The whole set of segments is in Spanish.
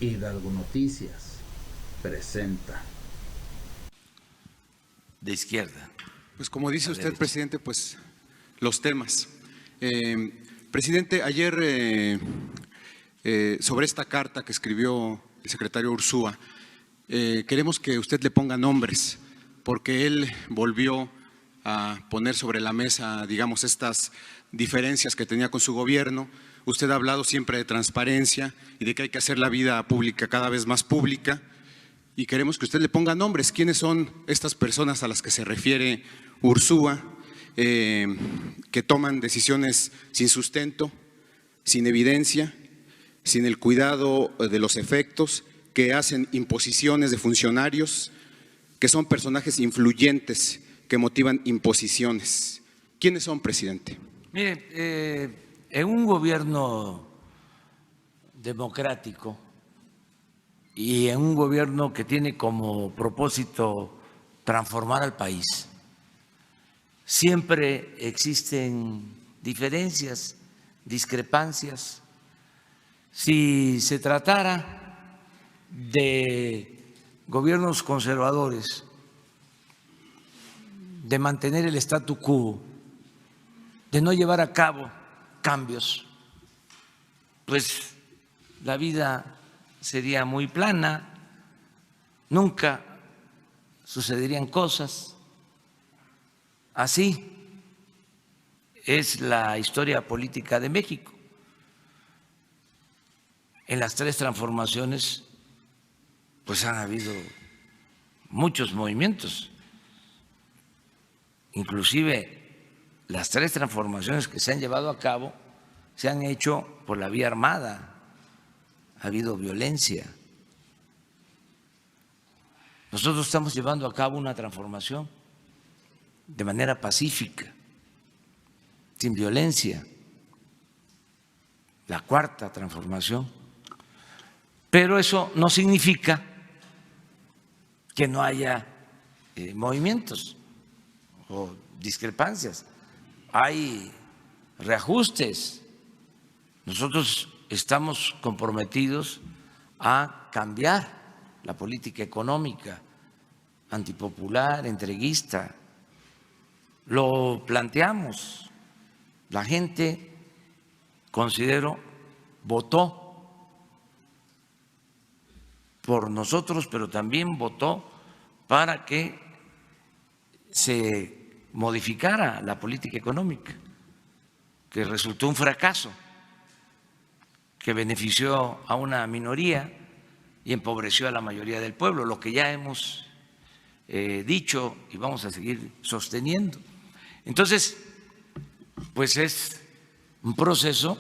Hidalgo Noticias presenta. De izquierda. Pues como dice usted, presidente, pues los temas. Presidente, ayer sobre esta carta que escribió el secretario Ursúa, queremos que usted le ponga nombres, porque él volvió a poner sobre la mesa, digamos, estas diferencias que tenía con su gobierno. Usted ha hablado siempre de transparencia y de que hay que hacer la vida pública cada vez más pública, y queremos que usted le ponga nombres. ¿Quiénes son estas personas a las que se refiere Ursúa, que toman decisiones sin sustento, sin evidencia, sin el cuidado de los efectos, que hacen imposiciones de funcionarios, que son personajes influyentes que motivan imposiciones? ¿Quiénes son, presidente? Mire, en un gobierno democrático y en un gobierno que tiene como propósito transformar al país, siempre existen diferencias, discrepancias. Si se tratara de gobiernos conservadores, de mantener el statu quo, de no llevar a cabo cambios, pues la vida sería muy plana, nunca sucederían cosas. Así es la historia política de México. En las tres transformaciones, pues han habido muchos movimientos, inclusive las tres transformaciones que se han llevado a cabo se han hecho por la vía armada, ha habido violencia. Nosotros estamos llevando a cabo una transformación de manera pacífica, sin violencia, la cuarta transformación. Pero eso no significa que no haya movimientos o discrepancias. Hay reajustes. Nosotros estamos comprometidos a cambiar la política económica antipopular, entreguista. Lo planteamos. La gente, considero, votó por nosotros, pero también votó para que se modificara la política económica, que resultó un fracaso, que benefició a una minoría y empobreció a la mayoría del pueblo, lo que ya hemos dicho y vamos a seguir sosteniendo. Entonces, pues es un proceso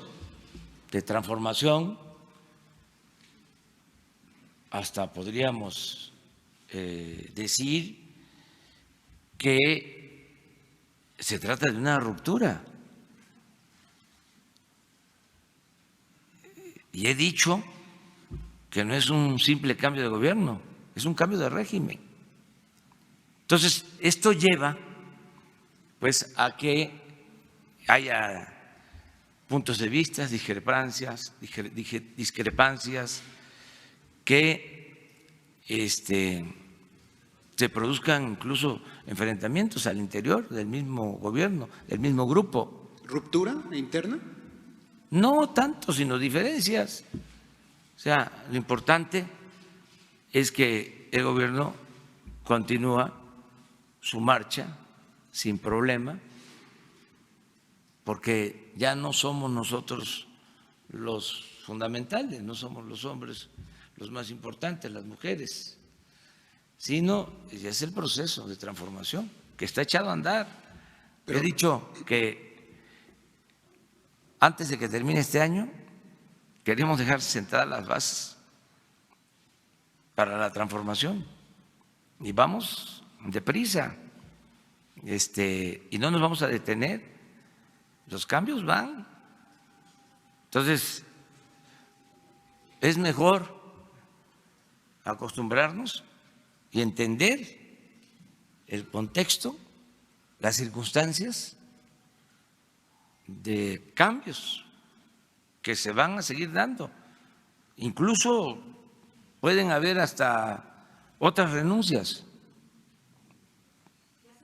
de transformación, hasta podríamos decir que se trata de una ruptura. Y he dicho que no es un simple cambio de gobierno, es un cambio de régimen. Entonces, esto lleva pues a que haya puntos de vista, discrepancias, que se produzcan incluso enfrentamientos al interior del mismo gobierno, del mismo grupo. ¿Ruptura interna? No tanto, sino diferencias. O sea, lo importante es que el gobierno continúa su marcha sin problema, porque ya no somos nosotros los fundamentales, no somos los hombres los más importantes, las mujeres, sino ya es el proceso de transformación que está echado a andar. He dicho que antes de que termine este año queremos dejar sentadas las bases para la transformación y vamos deprisa, y no nos vamos a detener, los cambios van. Entonces, es mejor acostumbrarnos y entender el contexto, las circunstancias de cambios que se van a seguir dando, incluso pueden haber hasta otras renuncias.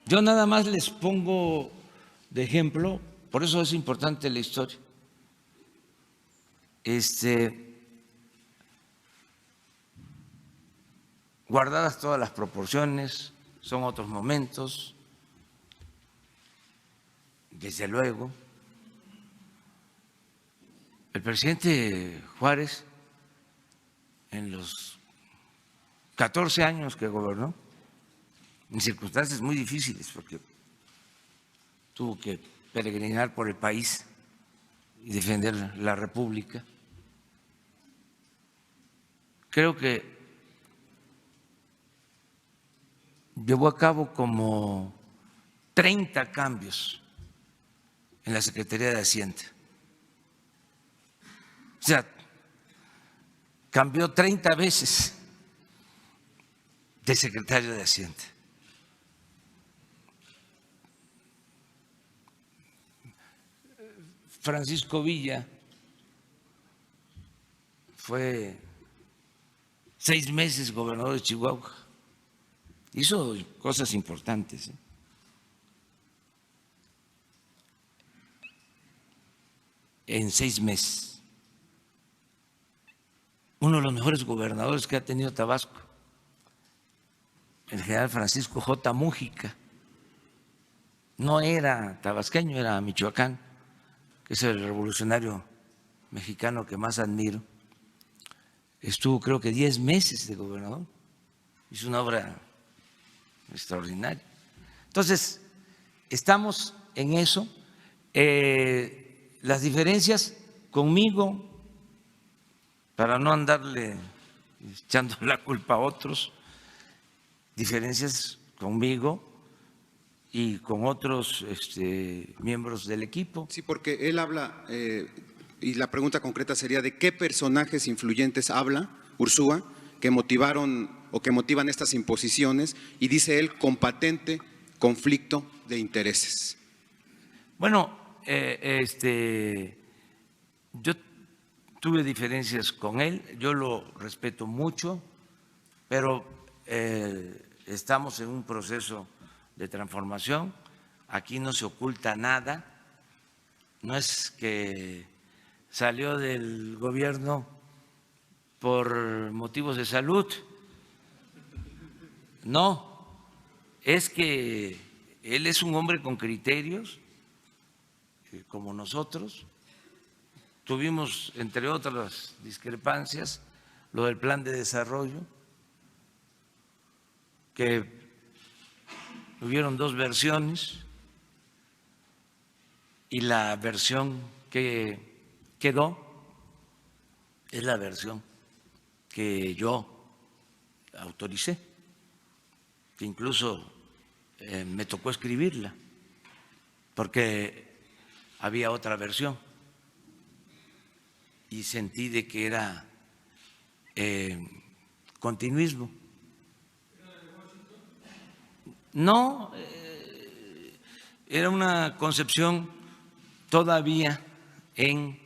Yo nada más les pongo de ejemplo, por eso es importante la historia. Guardadas todas las proporciones, son otros momentos, desde luego. El presidente Juárez, en los 14 años que gobernó, en circunstancias muy difíciles, porque tuvo que peregrinar por el país y defender la República, creo que llevó a cabo como 30 cambios en la Secretaría de Hacienda. O sea, cambió 30 veces de secretario de Hacienda. Francisco Villa fue 6 meses gobernador de Chihuahua. Hizo cosas importantes. En 6 meses. Uno de los mejores gobernadores que ha tenido Tabasco, el general Francisco J. Mújica. No era tabasqueño, era Michoacán, que es el revolucionario mexicano que más admiro. Estuvo creo que 10 meses de gobernador. Hizo una obra extraordinaria. Entonces, estamos en eso. Las diferencias conmigo, para no andarle echando la culpa a otros, diferencias conmigo y con otros miembros del equipo. Sí, porque él habla, y la pregunta concreta sería: ¿de qué personajes influyentes habla Ursúa que motivaron o que motivan estas imposiciones? Y dice él, con patente conflicto de intereses. Bueno, yo tuve diferencias con él, yo lo respeto mucho, pero estamos en un proceso de transformación. Aquí no se oculta nada. No es que salió del gobierno por motivos de salud. No, es que él es un hombre con criterios, como nosotros. Tuvimos, entre otras discrepancias, lo del plan de desarrollo, que hubieron 2 versiones, y la versión que quedó es la versión que yo autoricé, que incluso me tocó escribirla, porque había otra versión y sentí de que era continuismo. No, era una concepción todavía en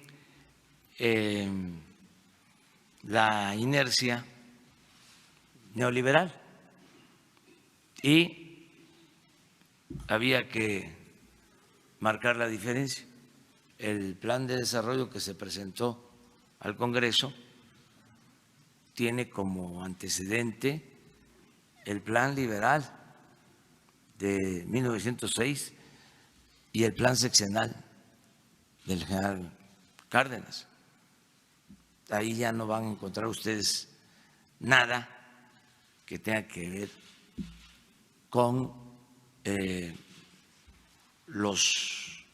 la inercia neoliberal, y había que marcar la diferencia. El plan de desarrollo que se presentó al Congreso tiene como antecedente el plan liberal de 1906 y el plan sexenal del general Cárdenas. Ahí ya no van a encontrar ustedes nada que tenga que ver con los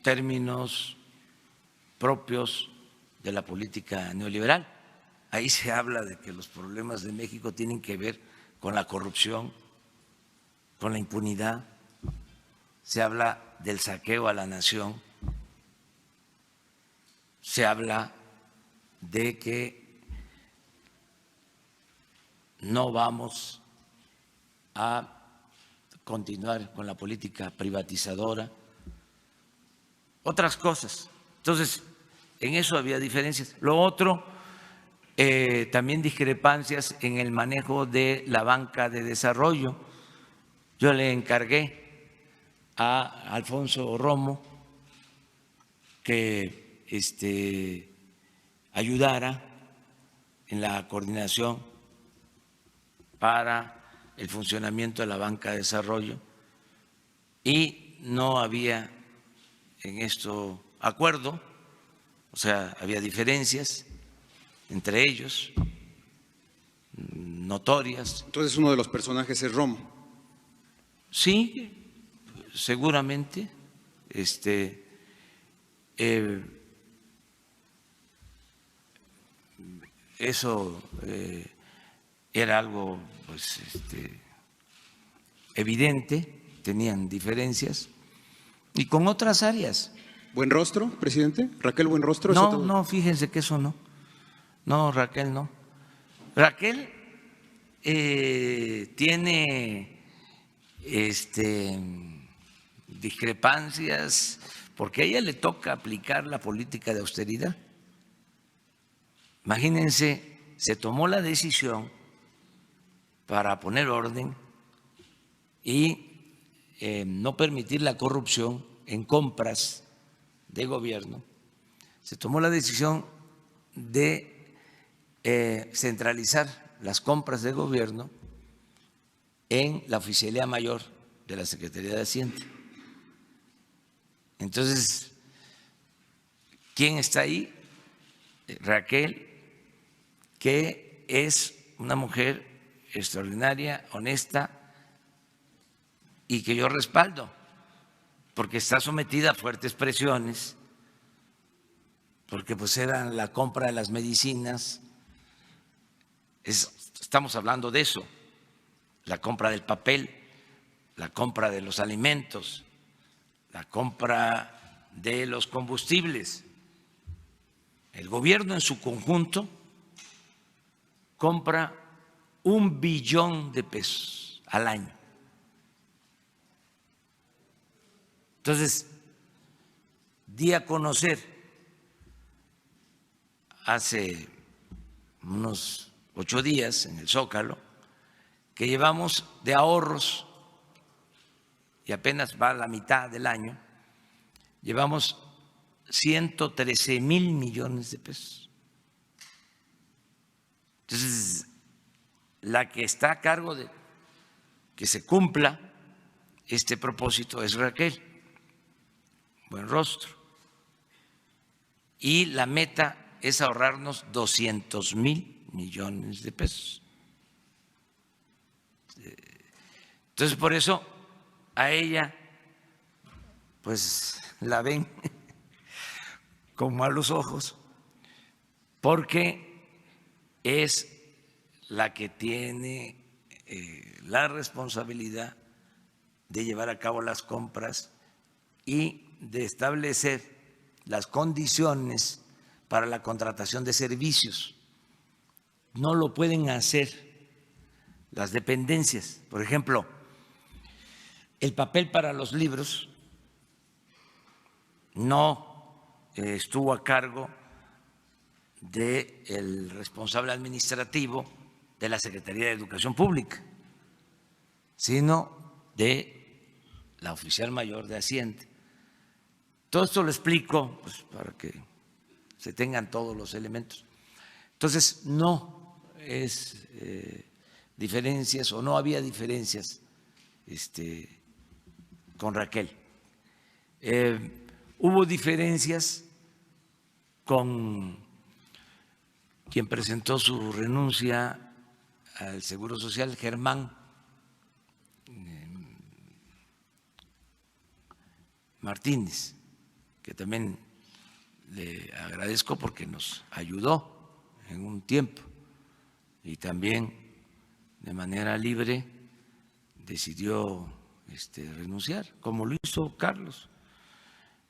términos propios de la política neoliberal. Ahí se habla de que los problemas de México tienen que ver con la corrupción, con la impunidad, se habla del saqueo a la nación, se habla de que no vamos a continuar con la política privatizadora, otras cosas. Entonces, en eso había diferencias. Lo otro, También discrepancias en el manejo de la banca de desarrollo. Yo le encargué a Alfonso Romo que ayudara en la coordinación para el funcionamiento de la banca de desarrollo y no había en esto acuerdo, o sea, había diferencias entre ellos, notorias. Entonces uno de los personajes es Romo. Sí, seguramente. Eso era algo pues, evidente, tenían diferencias, y con otras áreas. ¿Buenrostro, presidente? ¿Raquel Buenrostro? No, fíjense que eso no. No, Raquel no. Raquel tiene discrepancias porque a ella le toca aplicar la política de austeridad. Imagínense, se tomó la decisión para poner orden y no permitir la corrupción en compras de gobierno. Se tomó la decisión de centralizar las compras de gobierno en la Oficialía Mayor de la Secretaría de Hacienda. Entonces, ¿quién está ahí? Raquel, que es una mujer extraordinaria, honesta y que yo respaldo, porque está sometida a fuertes presiones, porque pues era la compra de las medicinas, estamos hablando de eso, la compra del papel, la compra de los alimentos, la compra de los combustibles. El gobierno en su conjunto compra 1 billón de pesos al año. Entonces, di a conocer hace unos 8 días en el Zócalo que llevamos de ahorros, y apenas va a la mitad del año, llevamos 113,000 millones de pesos. Entonces, la que está a cargo de que se cumpla este propósito es Raquel Buenrostro. Y la meta es ahorrarnos 200,000 millones de pesos. Entonces, por eso a ella, pues la ven con malos ojos, porque es la que tiene la responsabilidad de llevar a cabo las compras y de establecer las condiciones para la contratación de servicios. No lo pueden hacer las dependencias. Por ejemplo, el papel para los libros no estuvo a cargo del responsable administrativo de la Secretaría de Educación Pública, sino de la oficial mayor de Hacienda. Todo esto lo explico pues, para que se tengan todos los elementos. Entonces, no es diferencias o no había diferencias con Raquel. Hubo diferencias con quien presentó su renuncia al Seguro Social, Germán Martínez, que también le agradezco porque nos ayudó en un tiempo y también de manera libre decidió renunciar, como lo hizo Carlos.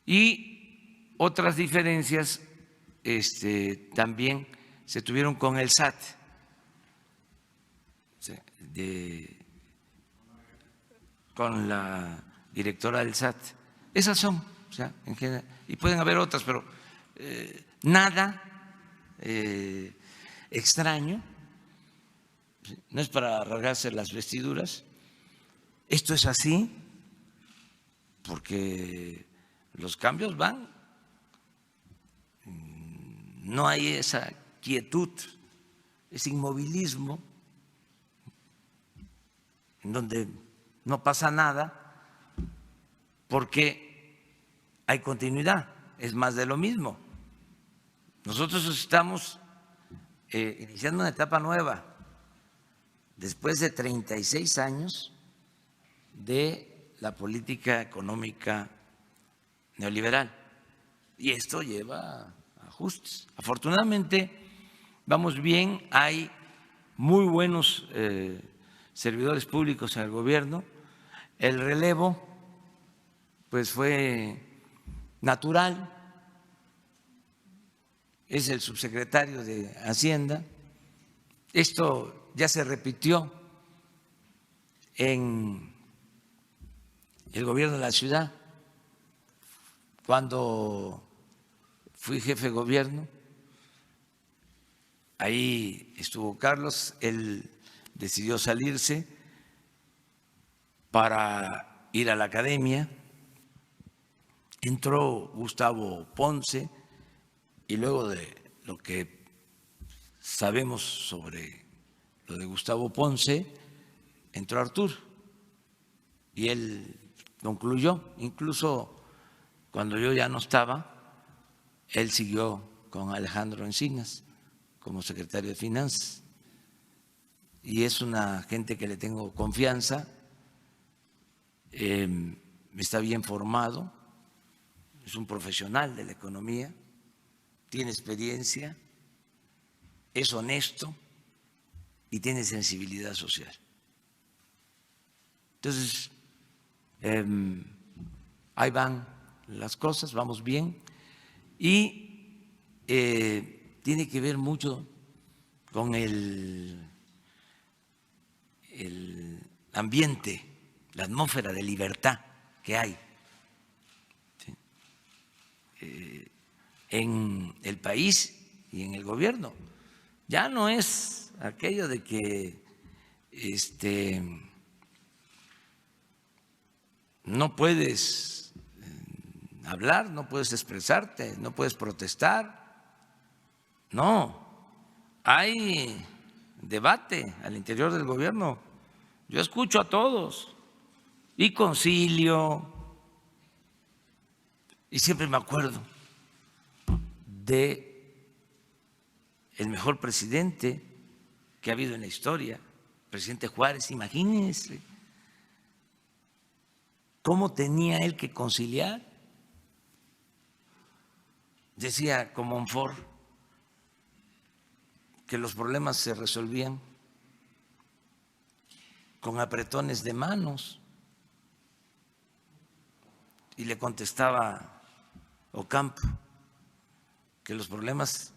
Y otras diferencias también se tuvieron con el SAT, con la directora del SAT. Esas son, o sea, en general, y pueden haber otras, pero nada extraño, no es para rasgarse las vestiduras, esto es así, porque los cambios van, no hay esa quietud, ese inmovilismo, en donde no pasa nada, porque hay continuidad, es más de lo mismo. Nosotros estamos iniciando una etapa nueva, después de 36 años de la política económica neoliberal. Y esto lleva a ajustes. Afortunadamente, vamos bien, hay muy buenos servidores públicos en el gobierno. El relevo, pues fue natural. Es el subsecretario de Hacienda. Esto ya se repitió en el gobierno de la ciudad, cuando fui jefe de gobierno. Ahí estuvo Carlos, él decidió salirse para ir a la academia. Entró Gustavo Ponce y luego de lo que sabemos sobre lo de Gustavo Ponce, entró Arturo y él concluyó. Incluso cuando yo ya no estaba, él siguió con Alejandro Encinas como secretario de Finanzas, y es una gente que le tengo confianza, está bien formado, es un profesional de la economía, tiene experiencia, es honesto y tiene sensibilidad social. Entonces, ahí van las cosas, vamos bien, y tiene que ver mucho con el ambiente, la atmósfera de libertad que hay, ¿sí?, en el país y en el gobierno. Ya no es aquello de que no puedes hablar, no puedes expresarte, no puedes protestar. No, hay debate al interior del gobierno. Yo escucho a todos y concilio, y siempre me acuerdo de el mejor presidente que ha habido en la historia, presidente Juárez. Imagínense cómo tenía él que conciliar. Decía Comonfort que los problemas se resolvían con apretones de manos, y le contestaba Ocampo que los problemas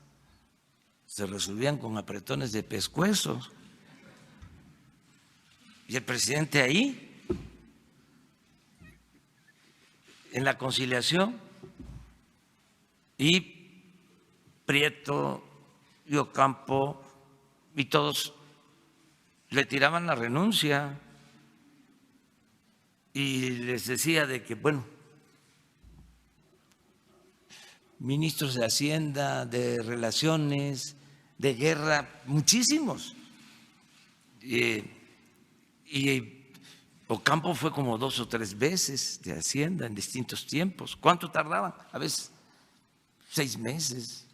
se resolvían con apretones de pescuezos. Y el presidente ahí, en la conciliación, y Prieto y Ocampo y todos le tiraban la renuncia y les decía de que, bueno, ministros de Hacienda, de Relaciones, de Guerra, muchísimos. Y Ocampo fue como 2 o 3 veces de Hacienda en distintos tiempos. ¿Cuánto tardaban? A veces 6 meses.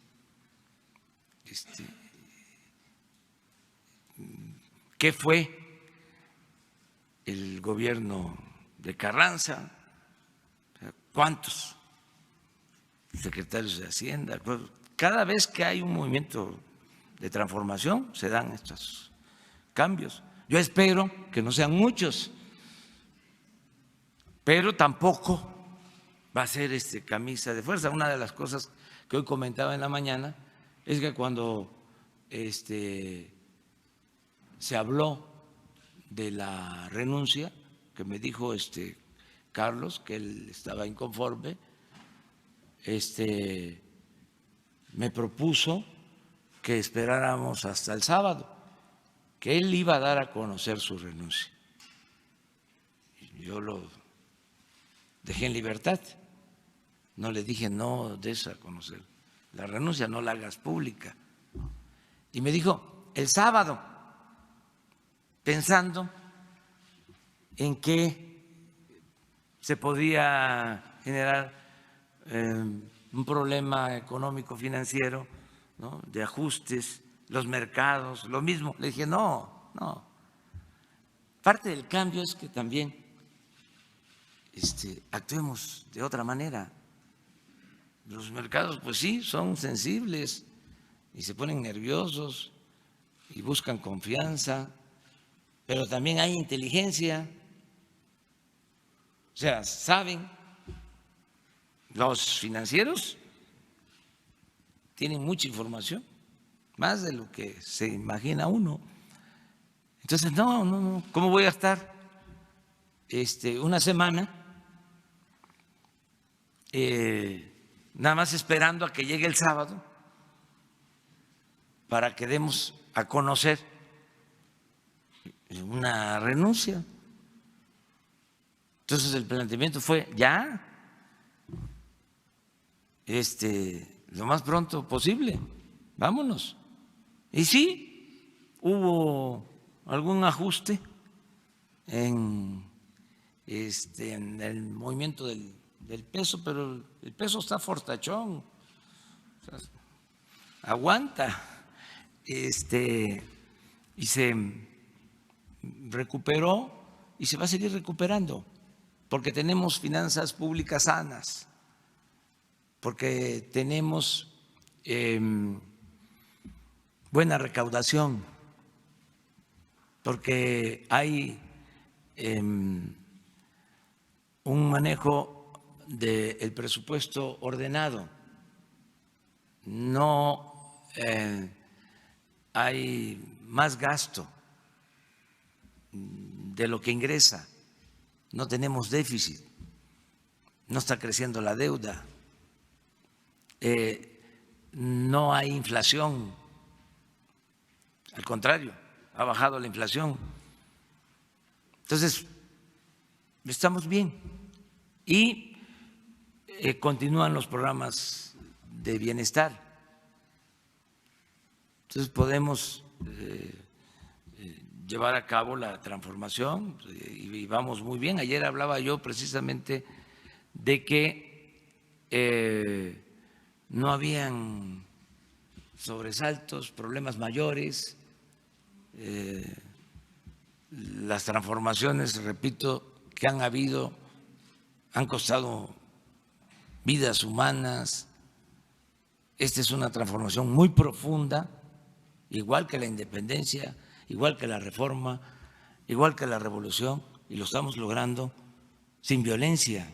¿Qué fue el gobierno de Carranza? ¿Cuántos secretarios de Hacienda? Cada vez que hay un movimiento de transformación se dan estos cambios. Yo espero que no sean muchos, pero tampoco va a ser camisa de fuerza. Una de las cosas que hoy comentaba en la mañana es que cuando se habló de la renuncia, que me dijo Carlos que él estaba inconforme, me propuso que esperáramos hasta el sábado, que él iba a dar a conocer su renuncia. Yo lo dejé en libertad, no le dije no des a conocer la renuncia, no la hagas pública. Y me dijo el sábado, pensando en que se podía generar un problema económico financiero, ¿no?, de ajustes, los mercados, lo mismo. Le dije, no. Parte del cambio es que también actuemos de otra manera. Los mercados, pues sí, son sensibles y se ponen nerviosos y buscan confianza, pero también hay inteligencia. O sea, saben, los financieros tienen mucha información, más de lo que se imagina uno. Entonces, no, ¿cómo voy a estar una semana nada más esperando a que llegue el sábado para que demos a conocer una renuncia? Entonces el planteamiento fue ya, lo más pronto posible, vámonos. Y sí, hubo algún ajuste en el movimiento del peso, pero el peso está fortachón, o sea, aguanta, y se recuperó y se va a seguir recuperando, porque tenemos finanzas públicas sanas, porque tenemos buena recaudación, porque hay un manejo del presupuesto ordenado, no hay más gasto de lo que ingresa, no tenemos déficit, no está creciendo la deuda, no hay inflación, al contrario, ha bajado la inflación. Entonces, estamos bien y continúan los programas de bienestar. Entonces podemos llevar a cabo la transformación y vamos muy bien. Ayer hablaba yo precisamente de que no habían sobresaltos, problemas mayores. Las transformaciones, repito, que han habido han costado vidas humanas. Esta es una transformación muy profunda, igual que la independencia, igual que la reforma, igual que la revolución, y lo estamos logrando sin violencia,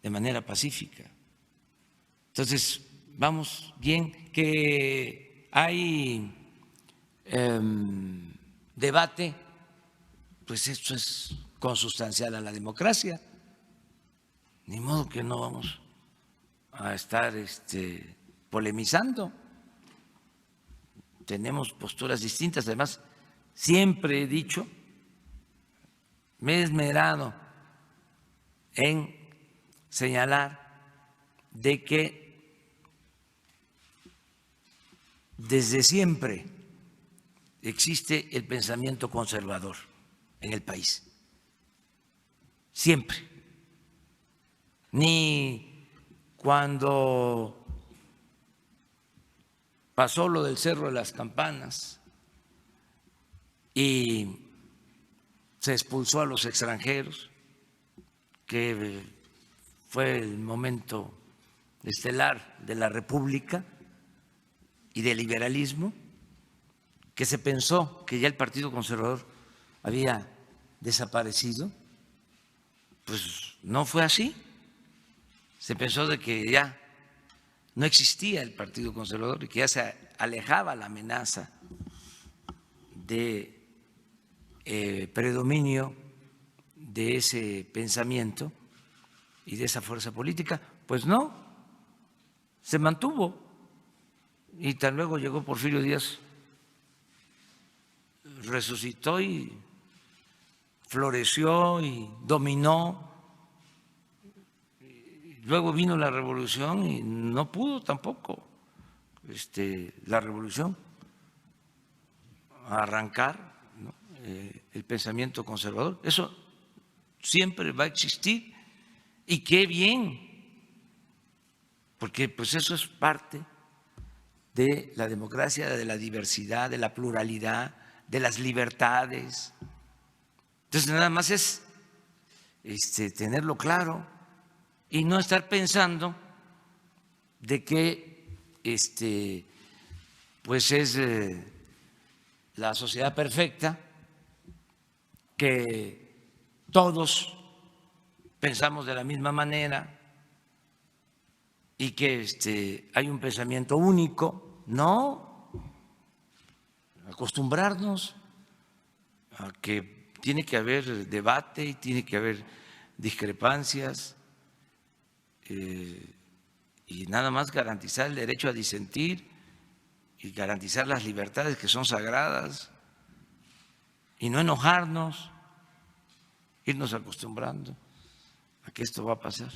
de manera pacífica. Entonces, vamos bien. Que hay debate, pues esto es consustancial a la democracia, ni modo que no vamos a estar polemizando. Tenemos posturas distintas. Además, siempre he dicho, me he esmerado en señalar de que desde siempre existe el pensamiento conservador en el país. Siempre. Ni cuando pasó lo del Cerro de las Campanas y se expulsó a los extranjeros, que fue el momento estelar de la República y del liberalismo, que se pensó que ya el Partido Conservador había desaparecido. Pues no fue así. Se pensó de que ya no existía el Partido Conservador y que ya se alejaba la amenaza de predominio de ese pensamiento y de esa fuerza política. Pues no, se mantuvo y tan luego llegó Porfirio Díaz, resucitó y floreció y dominó. Luego vino la revolución y no pudo tampoco la revolución arrancar, ¿no?, el pensamiento conservador. Eso siempre va a existir y qué bien, porque pues eso es parte de la democracia, de la diversidad, de la pluralidad, de las libertades. Entonces nada más es tenerlo claro y no estar pensando de que pues es la sociedad perfecta, que todos pensamos de la misma manera y que hay un pensamiento único. No, acostumbrarnos a que tiene que haber debate y tiene que haber discrepancias y nada más garantizar el derecho a disentir y garantizar las libertades que son sagradas y no enojarnos, irnos acostumbrando a que esto va a pasar.